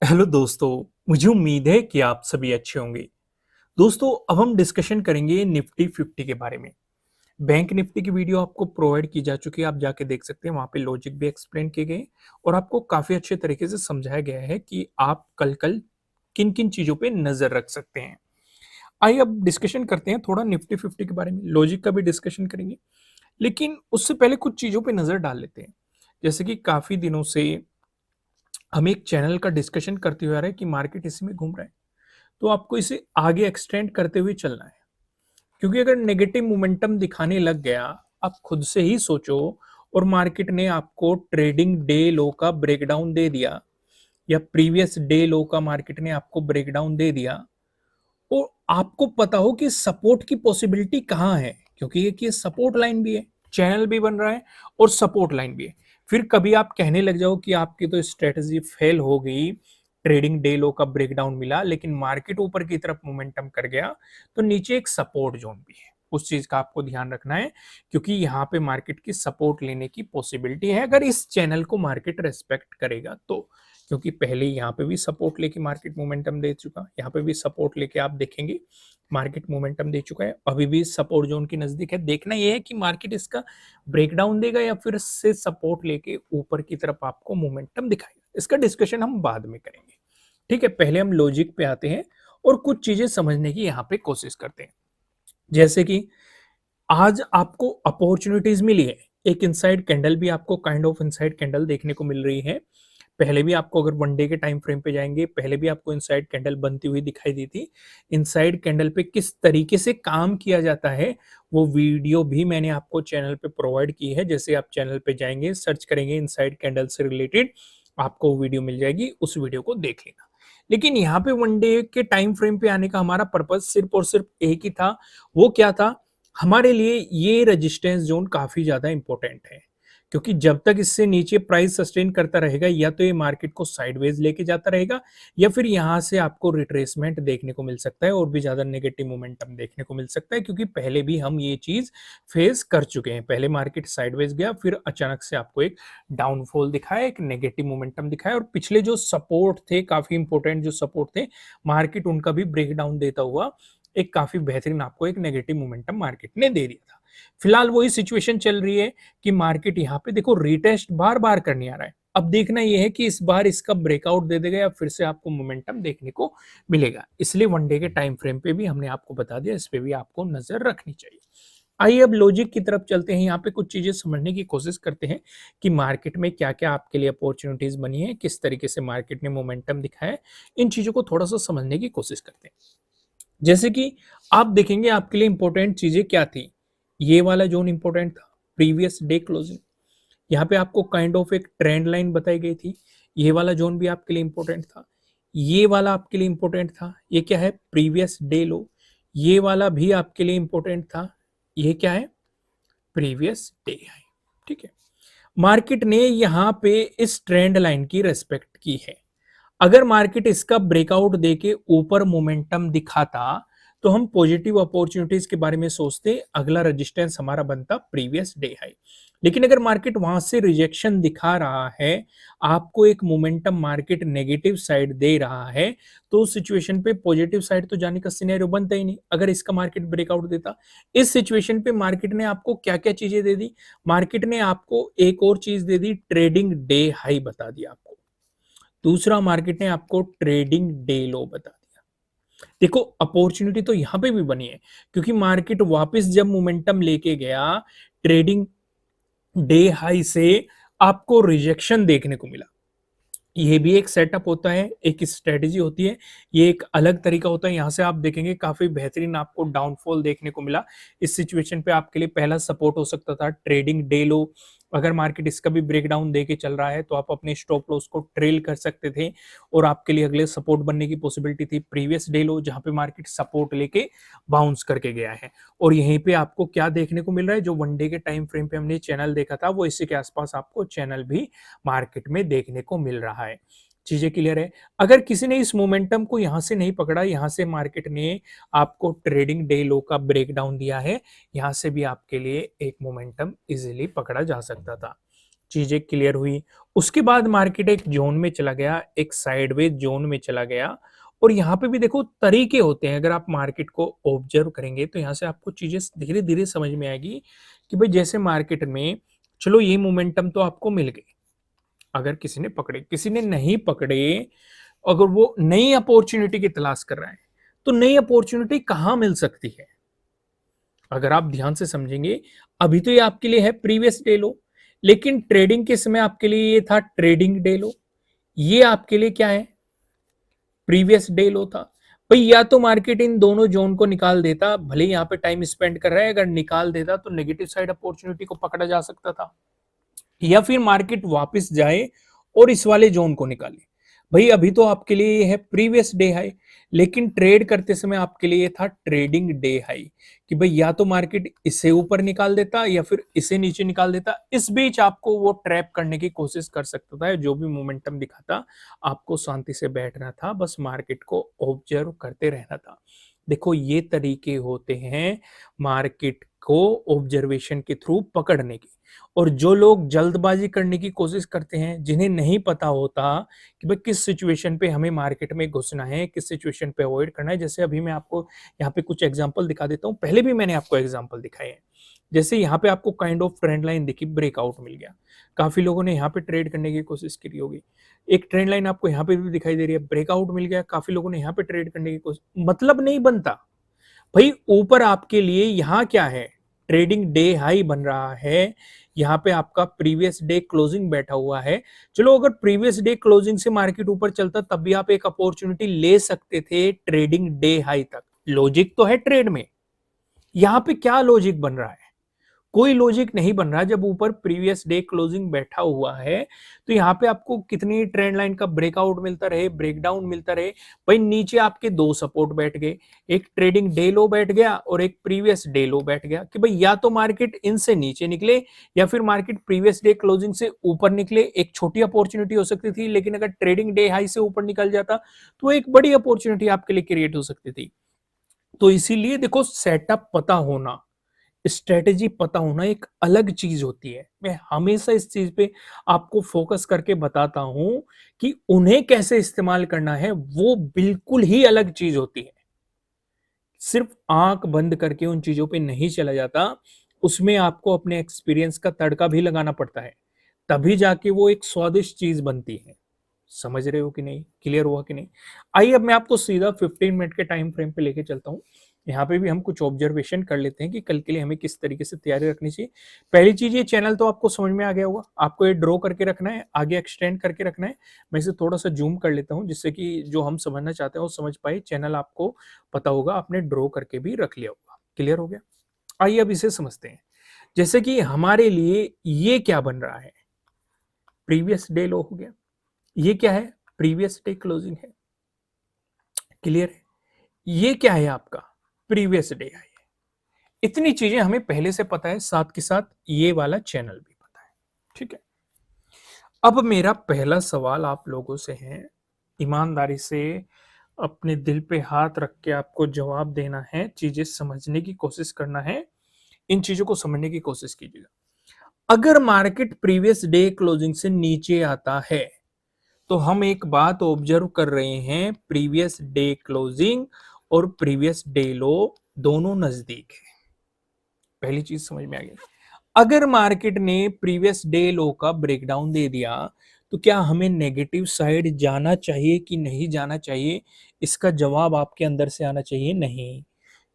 Hello दोस्तों। मुझे उम्मीद है कि आप सभी अच्छे होंगे। दोस्तों, अब हम डिस्कशन करेंगे निफ्टी 50 के बारे में। बैंक निफ्टी की वीडियो आपको प्रोवाइड की जा चुकी है, आप जाके देख सकते हैं। वहां पे लॉजिक भी एक्सप्लेन किए गए और आपको काफी अच्छे तरीके से समझाया गया है कि आप कल कल किन किन चीजों पे नजर रख सकते हैं। आइए अब डिस्कशन करते हैं थोड़ा निफ्टी 50 के बारे में। लॉजिक का भी डिस्कशन करेंगे, लेकिन उससे पहले कुछ चीजों पे नजर डाल लेते हैं। जैसे कि काफी दिनों से हम एक चैनल का डिस्कशन करते हुए आ रहे हैं कि मार्केट इसी में घूम रहा है, तो आपको इसे आगे एक्सटेंड करते हुए चलना है। क्योंकि अगर नेगेटिव मोमेंटम दिखाने लग गया, आप खुद से ही सोचो, और मार्केट ने आपको ट्रेडिंग डे लो का ब्रेकडाउन दे दिया या प्रीवियस डे लो का मार्केट ने आपको ब्रेकडाउन दे दिया, और आपको पता हो कि सपोर्ट की पॉसिबिलिटी कहाँ है, क्योंकि एक ये सपोर्ट लाइन भी है, चैनल भी बन रहा है और सपोर्ट लाइन भी है। फिर कभी आप कहने लग जाओ कि आपकी तो स्ट्रेटजी फेल हो गई, ट्रेडिंग डे लो का ब्रेकडाउन मिला लेकिन मार्केट ऊपर की तरफ मोमेंटम कर गया, तो नीचे एक सपोर्ट जोन भी है। उस चीज का आपको ध्यान रखना है, क्योंकि यहाँ पे मार्केट की सपोर्ट लेने की पॉसिबिलिटी है अगर इस चैनल को मार्केट रेस्पेक्ट करेगा तो। क्योंकि पहले यहाँ पे भी सपोर्ट लेके मार्केट मोमेंटम दे चुका, यहाँ पे भी सपोर्ट लेके आप देखेंगे मार्केट मोमेंटम दे चुका है, अभी भी सपोर्ट जोन के नजदीक है। देखना यह है कि मार्केट इसका ब्रेकडाउन देगा या फिर से सपोर्ट लेके ऊपर की तरफ आपको मोमेंटम दिखाएगा। इसका डिस्कशन हम बाद में करेंगे। ठीक है, पहले हम लॉजिक पे आते हैं और कुछ चीजें समझने की यहाँ पे कोशिश करते हैं। जैसे कि आज आपको अपॉर्चुनिटीज मिली है, एक इनसाइड कैंडल भी आपको काइंड ऑफ इनसाइड कैंडल देखने को मिल रही है। पहले भी आपको अगर वन डे के टाइम फ्रेम पे जाएंगे, पहले भी आपको इनसाइड कैंडल बनती हुई दिखाई दी थी। इनसाइड कैंडल पे किस तरीके से काम किया जाता है, वो वीडियो भी मैंने आपको चैनल पे प्रोवाइड की है। जैसे आप चैनल पे जाएंगे, सर्च करेंगे इनसाइड कैंडल से रिलेटेड, आपको वीडियो मिल जाएगी, उस वीडियो को देख लेना। लेकिन यहाँ पे वन डे के टाइम फ्रेम पे आने का हमारा पर्पज सिर्फ और सिर्फ एक ही था। वो क्या था? हमारे लिए ये रेजिस्टेंस जोन काफी ज्यादा इंपॉर्टेंट है, क्योंकि जब तक इससे नीचे प्राइस सस्टेन करता रहेगा, या तो ये मार्केट को साइडवेज लेके जाता रहेगा, या फिर यहां से आपको रिट्रेसमेंट देखने को मिल सकता है और भी ज्यादा नेगेटिव मोमेंटम देखने को मिल सकता है। क्योंकि पहले भी हम ये चीज फेस कर चुके हैं। पहले मार्केट साइडवेज गया, फिर अचानक से आपको एक डाउनफॉल दिखाया, एक नेगेटिव मोमेंटम दिखाया, और पिछले जो सपोर्ट थे, काफी इंपॉर्टेंट जो सपोर्ट थे, मार्केट उनका भी ब्रेकडाउन देता हुआ एक काफी बेहतरीन आपको एक नेगेटिव मोमेंटम मार्केट ने दे दिया था। फिलहाल वही सिचुएशन चल रही है कि मार्केट यहाँ पे देखो रीटेस्ट बार बार करने आ रहा है। अब देखना यह है कि इस बार इसका ब्रेकआउट दे देगा या फिर से आपको मोमेंटम देखने को मिलेगा। इसलिए वन डे के टाइम फ्रेम पे भी हमने आपको बता दिया, इस पे भी आपको नजर रखनी चाहिए। आइए अब लॉजिक की तरफ चलते हैं। यहाँ पे कुछ चीजें समझने की कोशिश करते हैं कि मार्केट में क्या क्या आपके लिए अपॉर्चुनिटीज बनी है, किस तरीके से मार्केट ने मोमेंटम दिखाया है। इन चीजों को थोड़ा सा समझने की कोशिश करते हैं। जैसे कि आप देखेंगे आपके लिए इंपॉर्टेंट चीजें क्या थी। ये वाला जोन इंपॉर्टेंट था, प्रीवियस डे क्लोजिंग। यहाँ पे आपको काइंड ऑफ एक ट्रेंड लाइन बताई गई थी। ये वाला जोन भी आपके लिए इंपॉर्टेंट था। ये वाला आपके लिए इंपॉर्टेंट था। ये क्या है? प्रीवियस डे लो। ये वाला भी आपके लिए इंपॉर्टेंट था। ये क्या है? Previous day high. ठीक है, मार्केट ने यहाँ पे इस ट्रेंड लाइन की रेस्पेक्ट की है। अगर मार्केट इसका ब्रेकआउट देके ऊपर मोमेंटम दिखाता, तो हम पॉजिटिव अपॉर्चुनिटीज के बारे में सोचते, अगला रेजिस्टेंस हमारा बनता प्रीवियस डे हाई। लेकिन अगर मार्केट वहां से रिजेक्शन दिखा रहा है, आपको एक मोमेंटम मार्केट नेगेटिव साइड दे रहा है, तो उस सिचुएशन पे पॉजिटिव साइड तो जाने का सिनेरियो बनता ही नहीं अगर इसका मार्केट ब्रेकआउट देता। इस सिचुएशन पे मार्केट ने आपको क्या क्या चीजें दे दी? मार्केट ने आपको एक और चीज दे दी, ट्रेडिंग डे हाई बता दिया आपको। दूसरा, मार्केट ने आपको ट्रेडिंग डे लो बता दिया। देखो, अपॉर्चुनिटी तो यहां पे भी बनी है, क्योंकि मार्केट वापस जब मोमेंटम लेके गया, ट्रेडिंग डे हाई से आपको रिजेक्शन देखने को मिला। ये भी एक सेटअप होता है, एक स्ट्रेटेजी होती है, ये एक अलग तरीका होता है। यहाँ से आप देखेंगे काफी बेहतरीन आपको डाउनफॉल देखने को मिला। इस सिचुएशन पे आपके लिए पहला सपोर्ट हो सकता था ट्रेडिंग डे लो। अगर मार्केट इसका भी ब्रेकडाउन देके चल रहा है, तो आप अपने स्टॉप लॉस को ट्रेल कर सकते थे, और आपके लिए अगले सपोर्ट बनने की पॉसिबिलिटी थी प्रीवियस डे लो, जहां पे मार्केट सपोर्ट लेके बाउंस करके गया है। और यहीं पे आपको क्या देखने को मिल रहा है? जो वन डे के टाइम फ्रेम पे हमने चैनल देखा था, वो इसी के आसपास आपको चैनल भी मार्केट में देखने को मिल रहा है। चीजें क्लियर है? अगर किसी ने इस मोमेंटम को यहां से नहीं पकड़ा, यहां से मार्केट ने आपको ट्रेडिंग डे लो का ब्रेकडाउन दिया है, यहां से भी आपके लिए एक मोमेंटम इजीली पकड़ा जा सकता था। चीजें क्लियर हुई। उसके बाद मार्केट एक जोन में चला गया, एक साइडवेज जोन में चला गया। और यहाँ पे भी देखो तरीके होते हैं, अगर आप मार्केट को ऑब्जर्व करेंगे तो यहाँ से आपको चीजें धीरे धीरे समझ में आएगी कि भाई जैसे मार्केट में चलो ये मोमेंटम तो आपको मिल गई, अगर किसी ने पकड़े, किसी ने नहीं पकड़े, अगर वो नई अपॉर्चुनिटी की तलाश कर रहा है तो नई अपॉर्चुनिटी कहाँ मिल सकती है? अगर आप ध्यान से समझेंगे, अभी तो ये आपके लिए है प्रीवियस डे लो, लेकिन ट्रेडिंग के समय आपके लिए ये था ट्रेडिंग डे लो, ये आपके लिए क्या है? प्रीवियस डे लो था। भाई या तो मार्केट इन दोनों जोन को निकाल देता, भले यहाँ पे टाइम स्पेंड कर रहा है, अगर निकाल देता तो नेगेटिव साइड अपॉर्चुनिटी को पकड़ा जा सकता था, या फिर मार्केट वापस जाए और इस वाले जोन को निकाले। भाई अभी तो आपके लिए ये है प्रीवियस डे हाई, लेकिन ट्रेड करते समय आपके लिए था ट्रेडिंग डे हाई, कि भाई या तो मार्केट इसे ऊपर निकाल देता या फिर इसे नीचे निकाल देता। इस बीच आपको वो ट्रैप करने की कोशिश कर सकता था, जो भी मोमेंटम दिखाता आपको शांति से बैठना था, बस मार्केट को ऑब्जर्व करते रहना था। देखो ये तरीके होते हैं मार्केट को ऑब्जर्वेशन के थ्रू पकड़ने के। और जो लोग जल्दबाजी करने की कोशिश करते हैं, जिन्हें नहीं पता होता कि भाई किस सिचुएशन पे हमें मार्केट में घुसना है, किस सिचुएशन पे अवॉइड करना है, जैसे अभी मैं आपको यहाँ पे कुछ एग्जांपल दिखा देता हूँ, पहले भी मैंने आपको एग्जांपल दिखाए हैं। जैसे यहाँ पे आपको काइंड ऑफ ट्रेंड लाइन दिखी, ब्रेकआउट मिल गया, काफी लोगों ने यहाँ पे ट्रेड करने की कोशिश की होगी। एक ट्रेंड लाइन आपको यहाँ पे भी दिखाई दे रही है, ब्रेकआउट मिल गया, काफी लोगों ने यहाँ पे ट्रेड करने की कोशिश, मतलब नहीं बनता। भाई ऊपर आपके लिए यहाँ क्या है, ट्रेडिंग डे हाई बन रहा है, यहाँ पे आपका प्रीवियस डे क्लोजिंग बैठा हुआ है। चलो अगर प्रीवियस डे क्लोजिंग से मार्केट ऊपर चलता तब भी आप एक अपॉर्चुनिटी ले सकते थे ट्रेडिंग डे हाई तक, लॉजिक तो है ट्रेड में। यहाँ पे क्या लॉजिक बन रहा है? कोई लॉजिक नहीं बन रहा। जब ऊपर प्रीवियस डे क्लोजिंग बैठा हुआ है तो यहाँ पे आपको कितनी ट्रेंड लाइन का ब्रेकआउट मिलता रहे, ब्रेकडाउन मिलता रहे, भाई नीचे आपके दो सपोर्ट बैठ गए, एक ट्रेडिंग डे लो बैठ गया और एक प्रीवियस डे लो बैठ गया, कि भाई या तो मार्केट इनसे नीचे निकले या फिर मार्केट प्रीवियस डे क्लोजिंग से ऊपर निकले। एक छोटी अपॉर्चुनिटी हो सकती थी, लेकिन अगर ट्रेडिंग डे हाई से ऊपर निकल जाता तो एक बड़ी अपॉर्चुनिटी आपके लिए क्रिएट हो सकती थी। तो इसीलिए देखो सेटअप पता होना, स्ट्रेटेजी पता होना एक अलग चीज होती है। मैं हमेशा इस चीज पे आपको फोकस करके बताता हूं कि उन्हें कैसे इस्तेमाल करना है, वो बिल्कुल ही अलग चीज होती है। सिर्फ आंख बंद करके उन चीजों पे नहीं चला जाता, उसमें आपको अपने एक्सपीरियंस का तड़का भी लगाना पड़ता है, तभी जाके वो एक स्वादिष्ट चीज बनती है। समझ रहे हो कि नहीं, क्लियर हुआ कि नहीं? आइए अब मैं आपको सीधा 15 मिनट के टाइम फ्रेम पे लेके चलता हूँ। यहाँ पे भी हम कुछ ऑब्जर्वेशन कर लेते हैं कि कल के लिए हमें किस तरीके से तैयारी रखनी चाहिए। पहली चीज, ये चैनल तो आपको समझ में आ गया होगा, आपको ये ड्रॉ करके रखना है, आगे एक्सटेंड करके रखना है। मैं इसे थोड़ा सा जूम कर लेता हूँ जिससे कि जो हम समझना चाहते हैं वो समझ पाए। चैनल आपको पता होगा, आपने ड्रॉ करके भी रख लिया होगा। क्लियर हो गया? आइए अब इसे समझते हैं। जैसे कि हमारे लिए ये क्या बन रहा है, प्रीवियस डे लो हो गया, ये क्या है, प्रीवियस डे क्लोजिंग है। क्लियर है? ये क्या है आपका, प्रीवियस डे है। इतनी चीजें हमें पहले से पता है, साथ के साथ ये वाला चैनल भी पता है। ठीक है, अब मेरा पहला सवाल आप लोगों से है, ईमानदारी से अपने दिल पे हाथ रख के आपको जवाब देना है, चीजें समझने की कोशिश करना है, इन चीजों को समझने की कोशिश कीजिएगा। अगर मार्केट प्रीवियस डे क्लोजिंग से नीचे आता है तो हम एक बात ऑब्जर्व कर रहे हैं, प्रीवियस डे क्लोजिंग और प्रीवियस डे लो दोनों नजदीक है। पहली चीज समझ में आ गई। अगर मार्केट ने प्रीवियस डे लो का ब्रेकडाउन दे दिया तो क्या हमें नेगेटिव साइड जाना चाहिए कि नहीं जाना चाहिए? इसका जवाब आपके अंदर से आना चाहिए नहीं।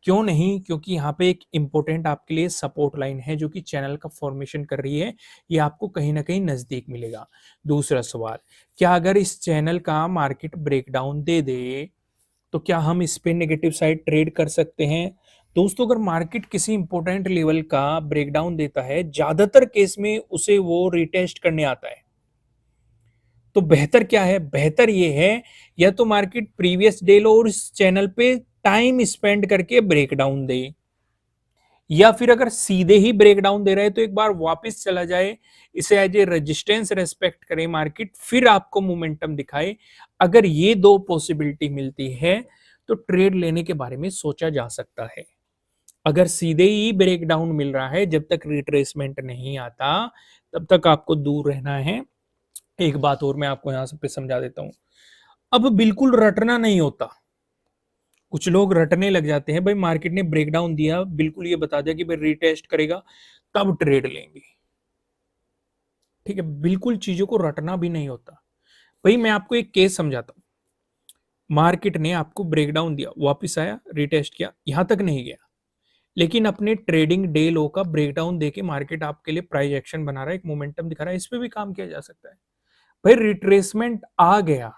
क्यों नहीं? क्योंकि यहाँ पे एक इंपॉर्टेंट आपके लिए सपोर्ट लाइन है जो कि चैनल का फॉर्मेशन कर रही है, ये आपको कहीं ना कहीं नजदीक मिलेगा। दूसरा सवाल, क्या अगर इस चैनल का मार्केट ब्रेकडाउन दे दे तो क्या हम इस पे नेगेटिव साइड ट्रेड कर सकते हैं? दोस्तों, अगर मार्केट किसी इंपॉर्टेंट लेवल का ब्रेकडाउन देता है, ज्यादातर केस में उसे वो रिटेस्ट करने आता है, तो बेहतर क्या है? बेहतर ये है या तो मार्केट प्रीवियस डे लो और इस चैनल पे टाइम स्पेंड करके ब्रेकडाउन दे, या फिर अगर सीधे ही ब्रेकडाउन दे रहा है तो एक बार वापस चला जाए, इसे एज ए रेजिस्टेंस रेस्पेक्ट करे मार्केट, फिर आपको मोमेंटम दिखाए। अगर ये दो पॉसिबिलिटी मिलती है तो ट्रेड लेने के बारे में सोचा जा सकता है। अगर सीधे ही ब्रेकडाउन मिल रहा है, जब तक रिट्रेसमेंट नहीं आता, तब तक आपको दूर रहना है। एक बात और मैं आपको यहाँ से पे समझा देता हूँ। अब बिल्कुल रटना नहीं होता। कुछ लोग रटने लग जाते हैं, भाई मार्केट ने ब्रेकडाउन दिया, बिल्कुल ये बता दिया कि भाई रीटेस्ट करेगा तब ट्रेड लेंगे। ठीक है, बिल्कुल चीजों को रटना भी नहीं होता। भाई मैं आपको एक केस समझाता हूँ। मार्केट ने आपको ब्रेकडाउन दिया, वापस आया, रिटेस्ट किया, यहां तक नहीं गया, लेकिन अपने ट्रेडिंग डे लो का ब्रेकडाउन देके मार्केट आपके लिए प्राइस एक्शन बना रहा है, एक मोमेंटम दिखा रहा है, इस पे भी काम किया जा सकता है। भाई रिट्रेसमेंट आ गया,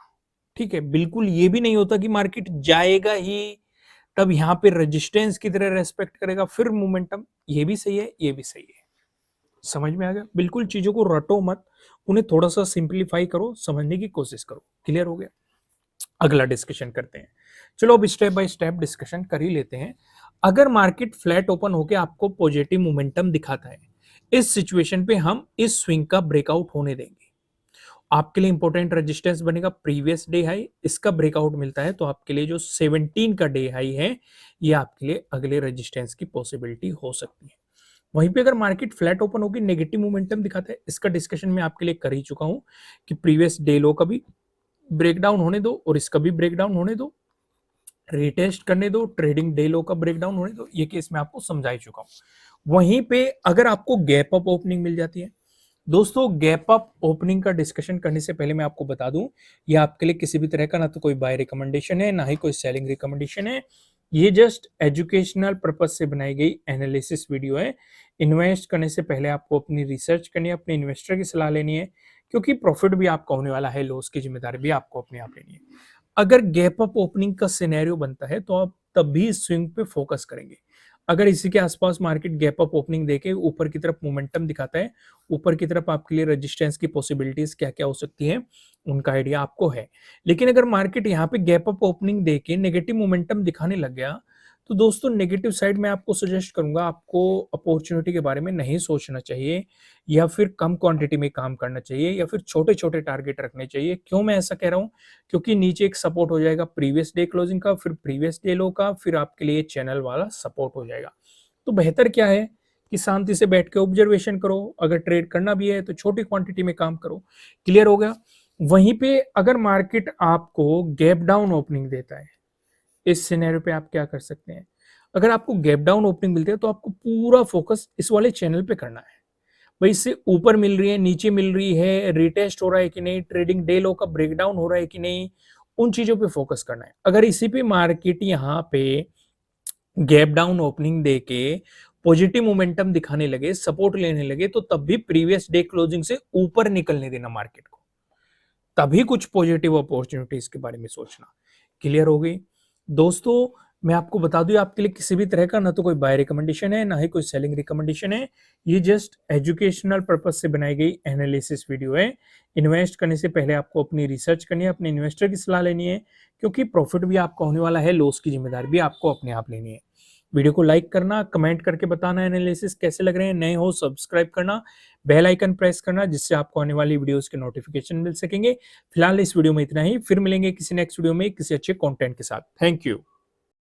ठीक है, बिल्कुल ये भी नहीं होता कि मार्केट जाएगा ही, तब यहाँ पे रेजिस्टेंस की तरह रेस्पेक्ट करेगा फिर मोमेंटम, ये भी सही है, ये भी सही है। समझ में आ गया? बिल्कुल चीजों को रटो मत, उन्हें थोड़ा सा सिंप्लीफाई करो, समझने की कोशिश करो। क्लियर हो गया? अगला डिस्कशन करते हैं। चलो अब स्टेप बाय स्टेप डिस्कशन कर ही लेते हैं। अगर मार्केट फ्लैट ओपन होकर आपको पॉजिटिव मोमेंटम दिखाता है, इस सिचुएशन पे हम इस स्विंग का ब्रेकआउट होने देंगे। आपके लिए इंपॉर्टेंट रेजिस्टेंस बनेगा प्रीवियस डे हाई, इसका ब्रेकआउट मिलता है तो आपके लिए जो 17 का डे हाई है, ये आपके लिए अगले रेजिस्टेंस की पॉसिबिलिटी हो सकती है। वहीं पे अगर मार्केट फ्लैट ओपन होगी, नेगेटिव मोमेंटम दिखाता है, इसका डिस्कशन मैं आपके लिए कर ही चुका हूं कि प्रीवियस डे लो का भी ब्रेकडाउन होने दो और इसका भी ब्रेकडाउन होने दो, रिटेस्ट करने दो, ट्रेडिंग डे लो का ब्रेकडाउन होने दो, ये केस मैं आपको समझा ही चुका हूं। वहीं पे अगर आपको गैप अप ओपनिंग मिल जाती है, दोस्तों गैप अप ओपनिंग का डिस्कशन करने से पहले मैं आपको बता दूं, ये आपके लिए किसी भी तरह का ना तो कोई बाय रिकमेंडेशन है, ना ही कोई सेलिंग रिकमेंडेशन है। ये जस्ट एजुकेशनल पर्पज से बनाई गई एनालिसिस वीडियो है। इन्वेस्ट करने से पहले आपको अपनी रिसर्च करनी है, अपने इन्वेस्टर की सलाह लेनी है, क्योंकि प्रॉफिट भी आपका होने वाला है, लॉस की जिम्मेदारी भी आपको अपने आप लेनी है। अगर गैप अप ओपनिंग का सिनेरियो बनता है तो आप तब भी स्विंग पे फोकस करेंगे। अगर इसी के आसपास मार्केट गैप अप ओपनिंग देके ऊपर की तरफ मोमेंटम दिखाता है, ऊपर की तरफ आपके लिए रेजिस्टेंस की पॉसिबिलिटीज क्या क्या हो सकती है, उनका आइडिया आपको है। लेकिन अगर मार्केट यहाँ पे गैप अप ओपनिंग देके नेगेटिव मोमेंटम दिखाने लग गया, तो दोस्तों नेगेटिव साइड में आपको सजेस्ट करूंगा, आपको अपॉर्चुनिटी के बारे में नहीं सोचना चाहिए, या फिर कम क्वांटिटी में काम करना चाहिए, या फिर छोटे छोटे टारगेट रखने चाहिए। क्यों मैं ऐसा कह रहा हूँ? क्योंकि नीचे एक सपोर्ट हो जाएगा प्रीवियस डे क्लोजिंग का, फिर प्रीवियस डे लो का, फिर आपके लिए चैनल वाला सपोर्ट हो जाएगा। तो बेहतर क्या है कि शांति से बैठ के ऑब्जर्वेशन करो, अगर ट्रेड करना भी है तो छोटी क्वांटिटी में काम करो। क्लियर हो गया? वहीं पे अगर मार्केट आपको गैप डाउन ओपनिंग देता है, इस सिनेरियो पे आप क्या कर सकते हैं? अगर आपको गैप डाउन ओपनिंग मिलती है तो आपको पूरा फोकस इस वाले चैनल पे करना है। भाई इससे ऊपर मिल रही है, नीचे मिल रही है, रिटेस्ट हो रहा है कि नहीं, ट्रेडिंग डे लो का ब्रेकडाउन हो रहा है कि नहीं, उन चीजों पे फोकस करना है। अगर इसी पे मार्केट यहाँ पे गैप डाउन ओपनिंग देके पॉजिटिव मोमेंटम दिखाने लगे, सपोर्ट लेने लगे, तो तब भी प्रीवियस डे क्लोजिंग से ऊपर निकलने देना मार्केट को, तभी कुछ पॉजिटिव अपॉर्चुनिटीज के बारे में सोचना। क्लियर हो गई? दोस्तों मैं आपको बता दूं, आपके लिए किसी भी तरह का ना तो कोई बाय रिकमेंडेशन है, ना ही कोई सेलिंग रिकमेंडेशन है। ये जस्ट एजुकेशनल पर्पज से बनाई गई एनालिसिस वीडियो है। इन्वेस्ट करने से पहले आपको अपनी रिसर्च करनी है, अपने इन्वेस्टर की सलाह लेनी है, क्योंकि प्रॉफिट भी आपका होने वाला है, लॉस की जिम्मेदारी भी आपको अपने आप लेनी है। वीडियो को लाइक करना, कमेंट करके बताना एनालिसिस कैसे लग रहे हैं, नए हो सब्सक्राइब करना, बेल आइकन प्रेस करना, जिससे आपको आने वाली वीडियोस के नोटिफिकेशन मिल सकेंगे। फिलहाल इस वीडियो में इतना ही, फिर मिलेंगे किसी नेक्स्ट वीडियो में किसी अच्छे कंटेंट के साथ। Thank you.